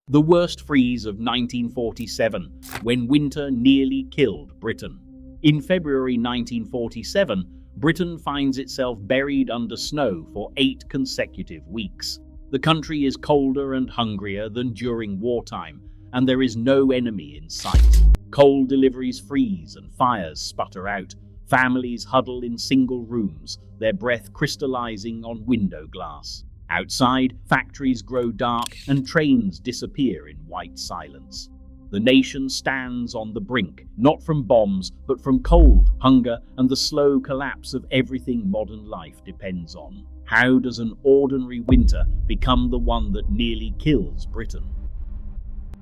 The worst freeze of 1947, when winter nearly killed Britain. In February 1947, Britain finds itself buried under snow for 8 consecutive weeks. The country is colder and hungrier than during wartime, and there is no enemy in sight. Coal deliveries freeze and fires sputter out. Families huddle in single rooms, their breath crystallizing on window glass. Outside, factories grow dark and trains disappear in white silence. The nation stands on the brink, not from bombs, but from cold, hunger, and the slow collapse of everything modern life depends on. How does an ordinary winter become the one that nearly kills Britain?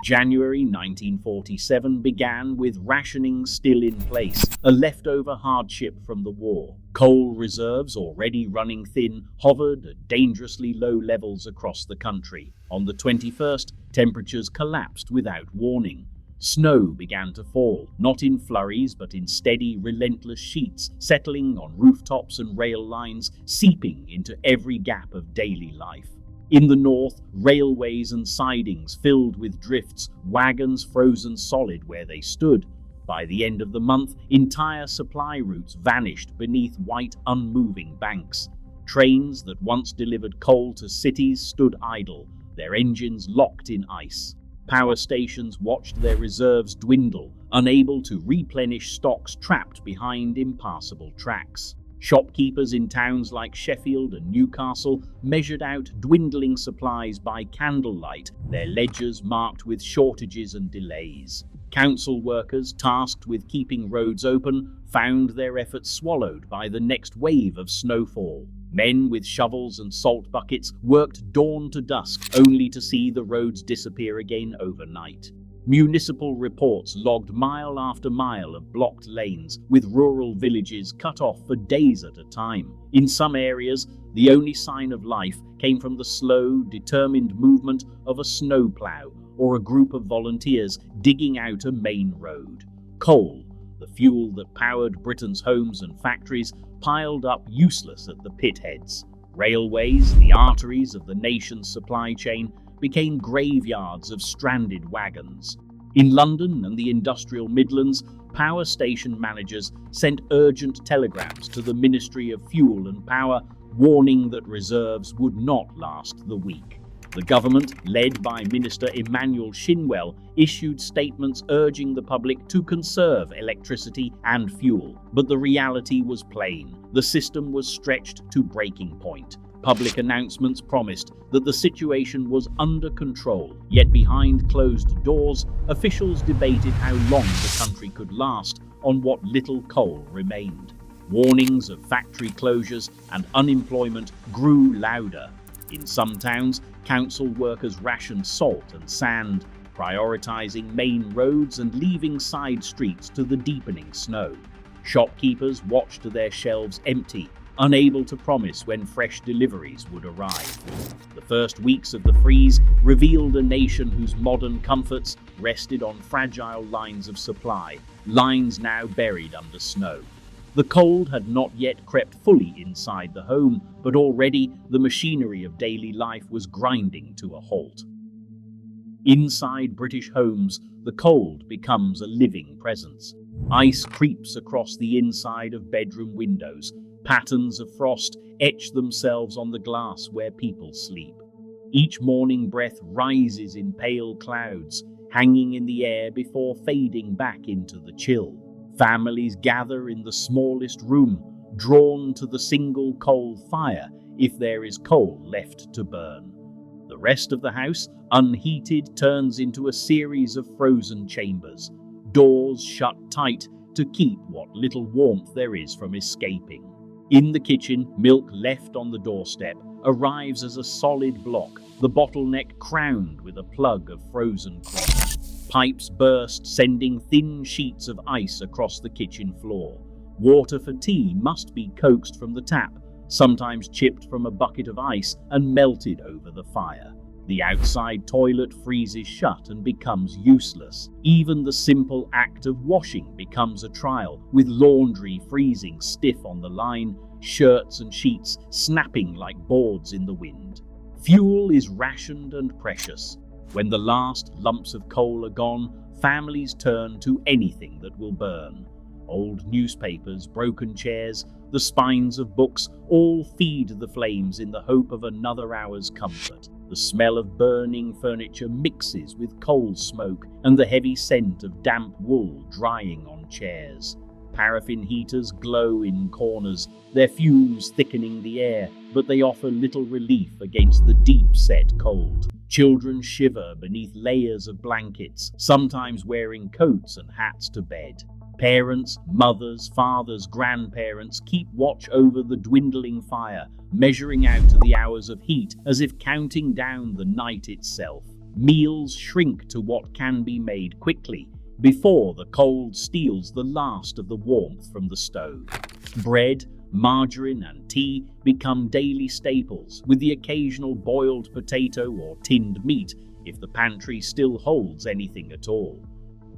January 1947 began with rationing still in place, a leftover hardship from the war. Coal reserves, already running thin, hovered at dangerously low levels across the country. On the 21st, temperatures collapsed without warning. Snow began to fall, not in flurries but in steady, relentless sheets, settling on rooftops and rail lines, seeping into every gap of daily life. In the north, railways and sidings filled with drifts, wagons frozen solid where they stood. By the end of the month, entire supply routes vanished beneath white, unmoving banks. Trains that once delivered coal to cities stood idle, their engines locked in ice. Power stations watched their reserves dwindle, unable to replenish stocks trapped behind impassable tracks. Shopkeepers in towns like Sheffield and Newcastle measured out dwindling supplies by candlelight, their ledgers marked with shortages and delays. Council workers tasked with keeping roads open found their efforts swallowed by the next wave of snowfall. Men with shovels and salt buckets worked dawn to dusk, only to see the roads disappear again overnight. Municipal reports logged mile after mile of blocked lanes, with rural villages cut off for days at a time. In some areas, the only sign of life came from the slow, determined movement of a snowplow or a group of volunteers digging out a main road. Coal, the fuel that powered Britain's homes and factories, piled up useless at the pit heads. Railways, the arteries of the nation's supply chain, became graveyards of stranded wagons. In London and the industrial Midlands, power station managers sent urgent telegrams to the Ministry of Fuel and Power, warning that reserves would not last the week. The government, led by Minister Emmanuel Shinwell, issued statements urging the public to conserve electricity and fuel. But the reality was plain. The system was stretched to breaking point. Public announcements promised that the situation was under control, yet behind closed doors, officials debated how long the country could last on what little coal remained. Warnings of factory closures and unemployment grew louder. In some towns, council workers rationed salt and sand, prioritizing main roads and leaving side streets to the deepening snow. Shopkeepers watched their shelves empty, unable to promise when fresh deliveries would arrive. The first weeks of the freeze revealed a nation whose modern comforts rested on fragile lines of supply, lines now buried under snow. The cold had not yet crept fully inside the home, but already the machinery of daily life was grinding to a halt. Inside British homes, the cold becomes a living presence. Ice creeps across the inside of bedroom windows. Patterns of frost etch themselves on the glass where people sleep. Each morning breath rises in pale clouds, hanging in the air before fading back into the chill. Families gather in the smallest room, drawn to the single coal fire if there is coal left to burn. The rest of the house, unheated, turns into a series of frozen chambers, doors shut tight to keep what little warmth there is from escaping. In the kitchen, milk left on the doorstep arrives as a solid block, the bottleneck crowned with a plug of frozen cream. Pipes burst, sending thin sheets of ice across the kitchen floor. Water for tea must be coaxed from the tap, sometimes chipped from a bucket of ice and melted over the fire. The outside toilet freezes shut and becomes useless. Even the simple act of washing becomes a trial, with laundry freezing stiff on the line, shirts and sheets snapping like boards in the wind. Fuel is rationed and precious. When the last lumps of coal are gone, families turn to anything that will burn. Old newspapers, broken chairs, the spines of books all feed the flames in the hope of another hour's comfort. The smell of burning furniture mixes with coal smoke and the heavy scent of damp wool drying on chairs. Paraffin heaters glow in corners, their fumes thickening the air, but they offer little relief against the deep-set cold. Children shiver beneath layers of blankets, sometimes wearing coats and hats to bed. Parents, mothers, fathers, grandparents keep watch over the dwindling fire, measuring out to the hours of heat as if counting down the night itself. Meals shrink to what can be made quickly, before the cold steals the last of the warmth from the stove. Bread, margarine, and tea become daily staples, with the occasional boiled potato or tinned meat if the pantry still holds anything at all.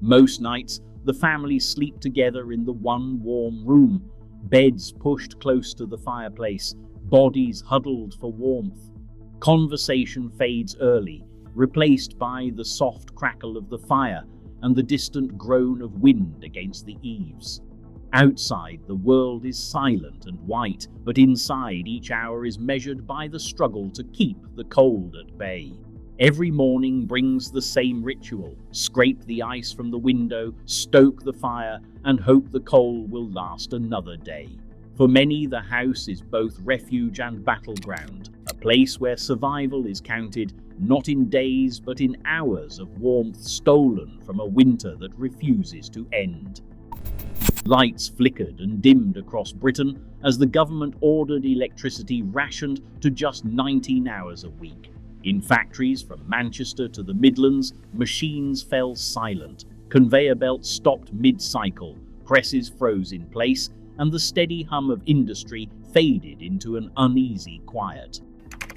Most nights, the family sleep together in the one warm room, beds pushed close to the fireplace, bodies huddled for warmth. Conversation fades early, replaced by the soft crackle of the fire and the distant groan of wind against the eaves. Outside, the world is silent and white, but inside, each hour is measured by the struggle to keep the cold at bay. Every morning brings the same ritual: scrape the ice from the window, stoke the fire, and hope the coal will last another day. For many, the house is both refuge and battleground, a place where survival is counted not in days but in hours of warmth stolen from a winter that refuses to end. Lights flickered and dimmed across Britain as the government ordered electricity rationed to just 19 hours a week. In factories from Manchester to the Midlands, machines fell silent, conveyor belts stopped mid-cycle, presses froze in place, and the steady hum of industry faded into an uneasy quiet.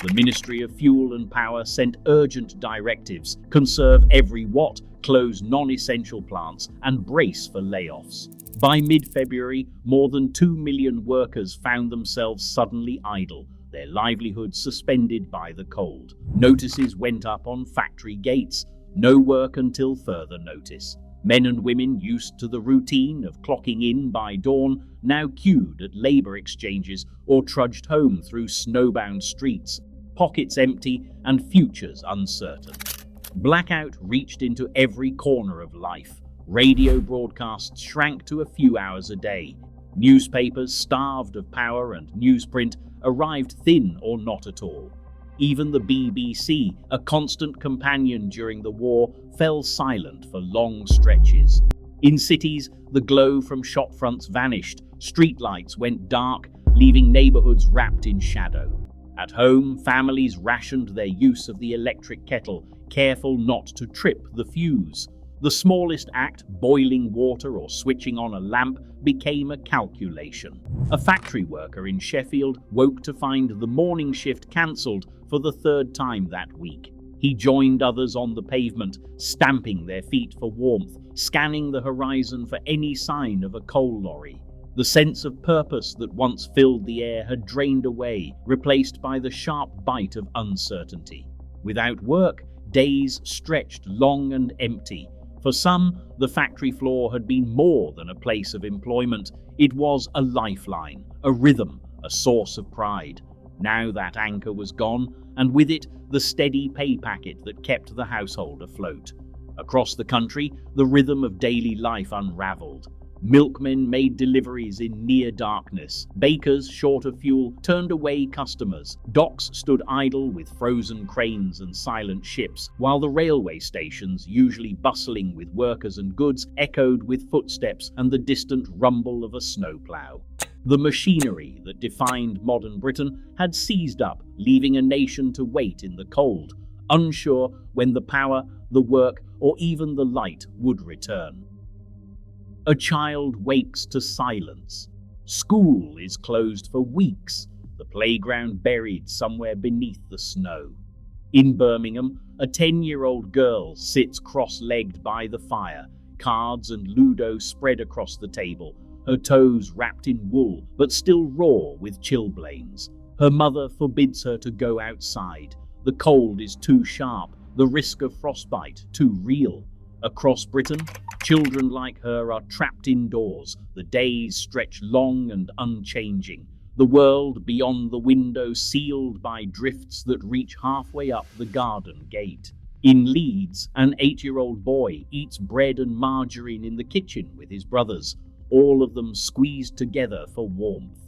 The Ministry of Fuel and Power sent urgent directives: conserve every watt, close non-essential plants, and brace for layoffs. By mid-February, more than 2 million workers found themselves suddenly idle, their livelihoods suspended by the cold. Notices went up on factory gates: no work until further notice. Men and women used to the routine of clocking in by dawn now queued at labour exchanges or trudged home through snowbound streets, pockets empty and futures uncertain. Blackout reached into every corner of life. Radio broadcasts shrank to a few hours a day. Newspapers, starved of power and newsprint, arrived thin or not at all. Even the BBC, a constant companion during the war, fell silent for long stretches. In cities, the glow from shopfronts vanished, streetlights went dark, leaving neighbourhoods wrapped in shadow. At home, families rationed their use of the electric kettle, careful not to trip the fuse. The smallest act, boiling water or switching on a lamp, became a calculation. A factory worker in Sheffield woke to find the morning shift cancelled for the third time that week. He joined others on the pavement, stamping their feet for warmth, scanning the horizon for any sign of a coal lorry. The sense of purpose that once filled the air had drained away, replaced by the sharp bite of uncertainty. Without work, days stretched long and empty. For some, the factory floor had been more than a place of employment. It was a lifeline, a rhythm, a source of pride. Now that anchor was gone, and with it, the steady pay packet that kept the household afloat. Across the country, the rhythm of daily life unravelled. Milkmen made deliveries in near darkness. Bakers, short of fuel, turned away customers. Docks stood idle with frozen cranes and silent ships, while the railway stations, usually bustling with workers and goods, echoed with footsteps and the distant rumble of a snowplow. The machinery that defined modern Britain had seized up, leaving a nation to wait in the cold, unsure when the power, the work, or even the light would return. A child wakes to silence. School is closed for weeks, the playground buried somewhere beneath the snow. In Birmingham, a 10-year-old girl sits cross-legged by the fire, cards and Ludo spread across the table, her toes wrapped in wool but still raw with chilblains. Her mother forbids her to go outside. The cold is too sharp, the risk of frostbite too real. Across Britain, children like her are trapped indoors. The days stretch long and unchanging. The world beyond the window sealed by drifts that reach halfway up the garden gate. In Leeds, an 8-year-old boy eats bread and margarine in the kitchen with his brothers, all of them squeezed together for warmth.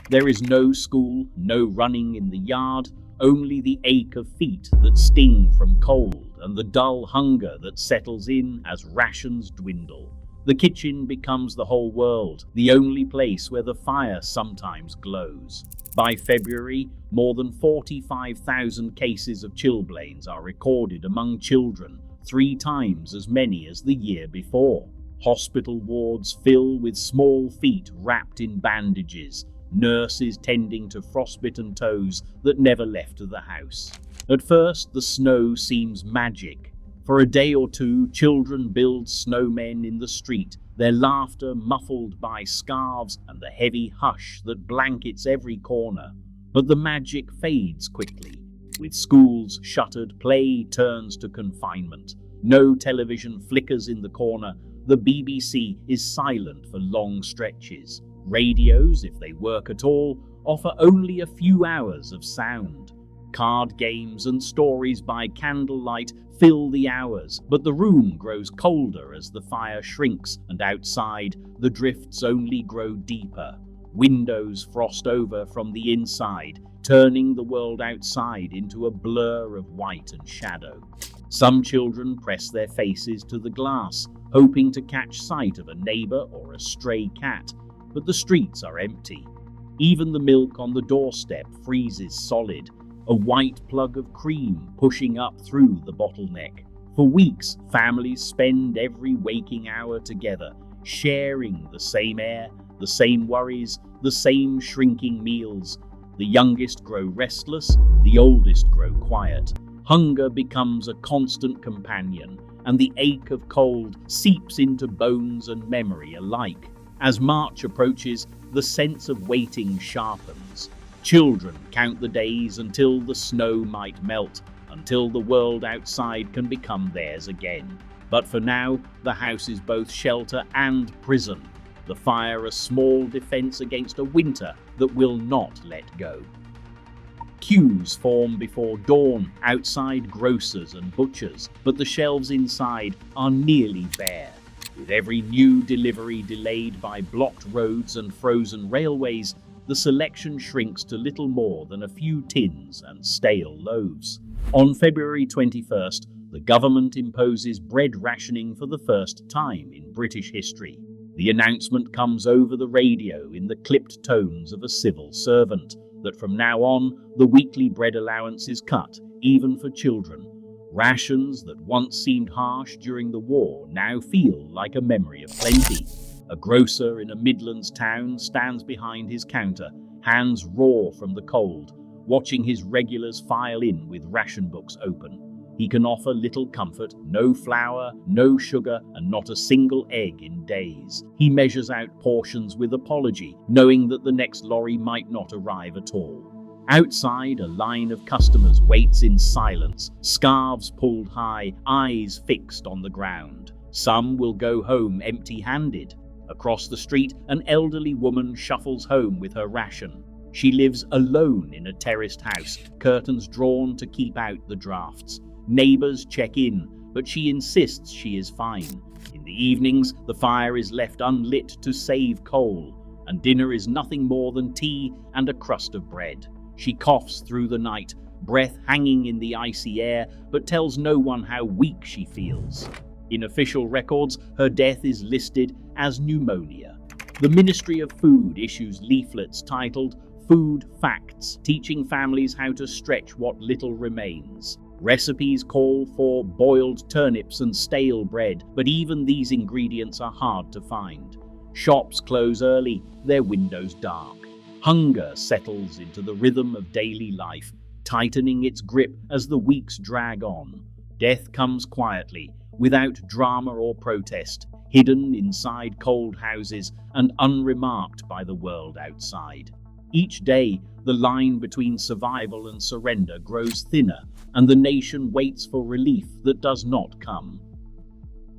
There is no school, no running in the yard, only the ache of feet that sting from cold and the dull hunger that settles in as rations dwindle. The kitchen becomes the whole world, the only place where the fire sometimes glows. By February, more than 45,000 cases of chilblains are recorded among children, 3 times as many as the year before. Hospital wards fill with small feet wrapped in bandages, nurses tending to frostbitten toes that never left the house. At first, the snow seems magic. For a day or two, children build snowmen in the street, their laughter muffled by scarves and the heavy hush that blankets every corner. But the magic fades quickly. With schools shuttered, play turns to confinement. No television flickers in the corner. The BBC is silent for long stretches. Radios, if they work at all, offer only a few hours of sound. Card games and stories by candlelight fill the hours, but the room grows colder as the fire shrinks, and outside the drifts only grow deeper. Windows frost over from the inside, turning the world outside into a blur of white and shadow. Some children press their faces to the glass, hoping to catch sight of a neighbor or a stray cat, but the streets are empty. Even the milk on the doorstep freezes solid, a white plug of cream pushing up through the bottleneck. For weeks, families spend every waking hour together, sharing the same air, the same worries, the same shrinking meals. The youngest grow restless, the oldest grow quiet. Hunger becomes a constant companion, and the ache of cold seeps into bones and memory alike. As March approaches, the sense of waiting sharpens. Children count the days until the snow might melt, until the world outside can become theirs again. But for now, the house is both shelter and prison, the fire a small defense against a winter that will not let go. Queues form before dawn outside grocers and butchers, but the shelves inside are nearly bare. With every new delivery delayed by blocked roads and frozen railways, the selection shrinks to little more than a few tins and stale loaves. On February 21st, the government imposes bread rationing for the first time in British history. The announcement comes over the radio in the clipped tones of a civil servant that from now on, the weekly bread allowance is cut, even for children. Rations that once seemed harsh during the war now feel like a memory of plenty. A grocer in a Midlands town stands behind his counter, hands raw from the cold, watching his regulars file in with ration books open. He can offer little comfort, no flour, no sugar, and not a single egg in days. He measures out portions with apology, knowing that the next lorry might not arrive at all. Outside, a line of customers waits in silence, scarves pulled high, eyes fixed on the ground. Some will go home empty-handed. Across the street, an elderly woman shuffles home with her ration. She lives alone in a terraced house, curtains drawn to keep out the drafts. Neighbors check in, but she insists she is fine. In the evenings, the fire is left unlit to save coal, and dinner is nothing more than tea and a crust of bread. She coughs through the night, breath hanging in the icy air, but tells no one how weak she feels. In official records, her death is listed as pneumonia. The Ministry of Food issues leaflets titled Food Facts, teaching families how to stretch what little remains. Recipes call for boiled turnips and stale bread, but even these ingredients are hard to find. Shops close early, their windows dark. Hunger settles into the rhythm of daily life, tightening its grip as the weeks drag on. Death comes quietly, without drama or protest, hidden inside cold houses and unremarked by the world outside. Each day, the line between survival and surrender grows thinner, and the nation waits for relief that does not come.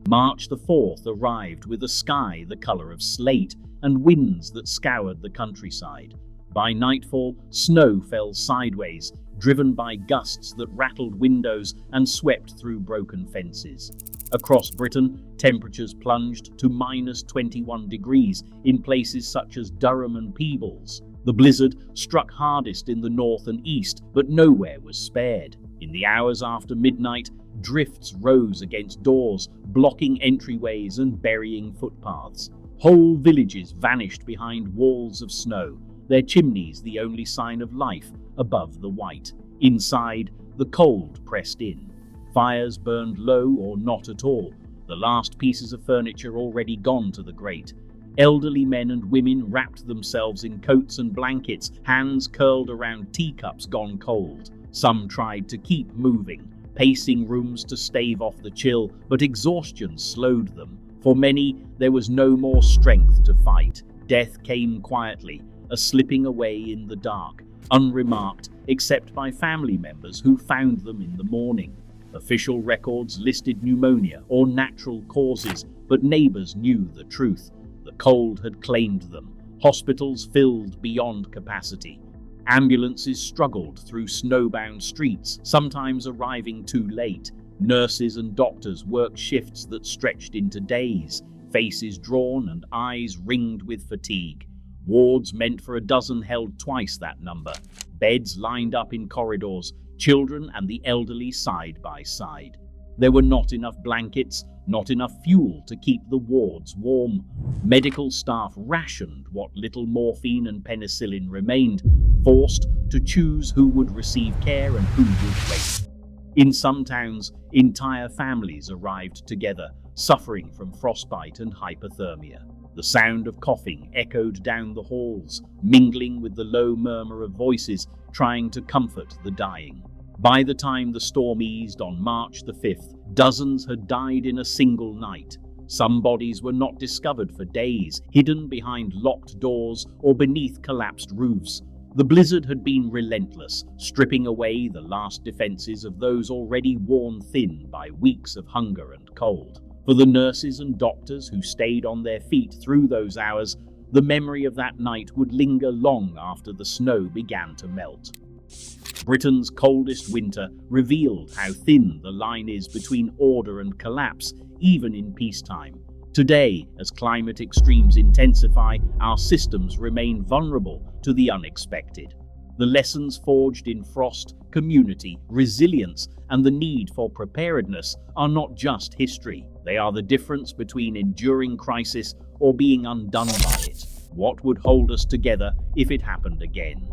March the 4th arrived with a sky the color of slate and winds that scoured the countryside. By nightfall, snow fell sideways, driven by gusts that rattled windows and swept through broken fences. Across Britain, temperatures plunged to -21 degrees in places such as Durham and Peebles. The blizzard struck hardest in the north and east, but nowhere was spared. In the hours after midnight, drifts rose against doors, blocking entryways and burying footpaths. Whole villages vanished behind walls of snow, their chimneys the only sign of life above the white. Inside, the cold pressed in. Fires burned low or not at all, the last pieces of furniture already gone to the grate. Elderly men and women wrapped themselves in coats and blankets, hands curled around teacups gone cold. Some tried to keep moving, pacing rooms to stave off the chill, but exhaustion slowed them. For many, there was no more strength to fight. Death came quietly, a slipping away in the dark, unremarked except by family members who found them in the morning. Official records listed pneumonia or natural causes, but neighbors knew the truth. The cold had claimed them. Hospitals filled beyond capacity. Ambulances struggled through snowbound streets, sometimes arriving too late. Nurses and doctors worked shifts that stretched into days, faces drawn and eyes ringed with fatigue. Wards meant for a dozen held twice that number. Beds lined up in corridors, children and the elderly side by side. There were not enough blankets, not enough fuel to keep the wards warm. Medical staff rationed what little morphine and penicillin remained, forced to choose who would receive care and who would wait. In some towns, entire families arrived together, suffering from frostbite and hypothermia. The sound of coughing echoed down the halls, mingling with the low murmur of voices trying to comfort the dying. By the time the storm eased on March the 5th, dozens had died in a single night. Some bodies were not discovered for days, hidden behind locked doors or beneath collapsed roofs. The blizzard had been relentless, stripping away the last defenses of those already worn thin by weeks of hunger and cold. For the nurses and doctors who stayed on their feet through those hours, the memory of that night would linger long after the snow began to melt. Britain's coldest winter revealed how thin the line is between order and collapse, even in peacetime. Today, as climate extremes intensify, our systems remain vulnerable to the unexpected. The lessons forged in frost, community, resilience, and the need for preparedness are not just history. They are the difference between enduring crisis or being undone by it. What would hold us together if it happened again?